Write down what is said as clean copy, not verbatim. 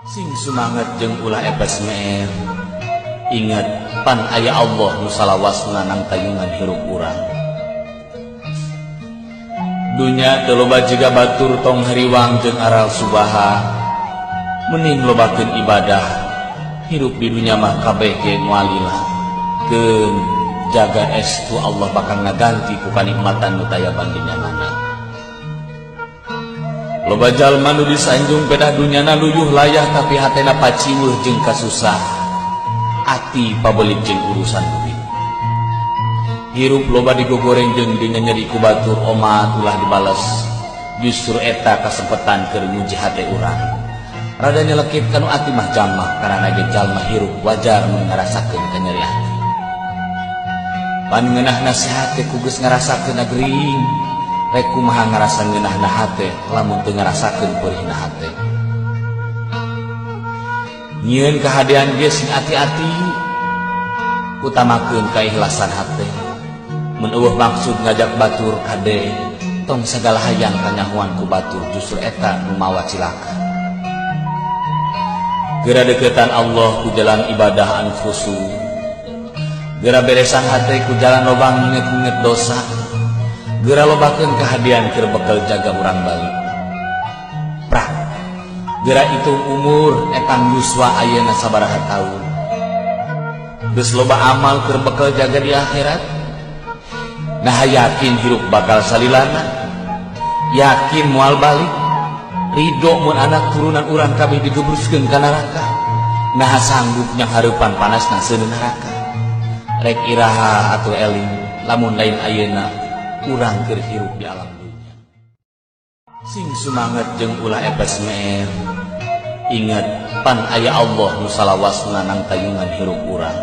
Sing semangat jeung ulah epes meer. Ingat pan aya Allah nu salawasna nang tayungan hirup urang. Dunya teu loba jiga batur tong hariwang jeung aral subaha. Mending lobakeun ibadah. Hirup di dunya mah kabeh ge moalila. Keun jaga estu Allah bakal ngaganti ku kanikmatan nu taya bandinganana. Loba jalma nu disanjung pedah dunyana luyuh layah tapi hatena paciweuh jeung kasusah. Ati pabelit jeung urusan duit. Hirup loba digogoreng jeung dina nyeri ku batur omat ulah dibales. Justru eta kasempetan keur nguji hate urang. Rada nyelekit kanu ati mah jamak karana ge jalma hirup wajar mun ngarasakeun kanyeri ati. Pan ngeunah nasihat teh ku geus ngarasakeun agering. Rek kumaha ngarasa ngeunahna hate lamun teu ngarasakeun peurihna hate. Nyieun kahadean ge sing ati-ati. Utamakeun kaikhlasan hate. Mun eueuh maksud ngajak batur kade, tong sagala hayang kanyahoan ku batur justru eta nu mawa cilaka. Geura deukeutan Allah ku jalan ibadah anu khusu. Geura beresan hate ku jalan loba nginget-nginget dosa. Geura lobakeun kahadian keur bekel jaga urang balik. Prak. Geura hitung umur etan yuswa ayeuna sabaraha taun. Geus loba amal keur bekel jaga di akhirat. Nah yakin hirup bakal salilana. Yakin moal balik. Ridho mun anak turunan urang kabeh digebruskeun ka neraka. Nah sanggupnya hareupan panasna seuneu neraka. Rek iraha atuh eling lamun lain ayeuna urang keur hirup di alam dunya. Sing semangat jeung ulah epes meer. Ingat pan aya Allah nu salawasna nang tayungan hirup urang.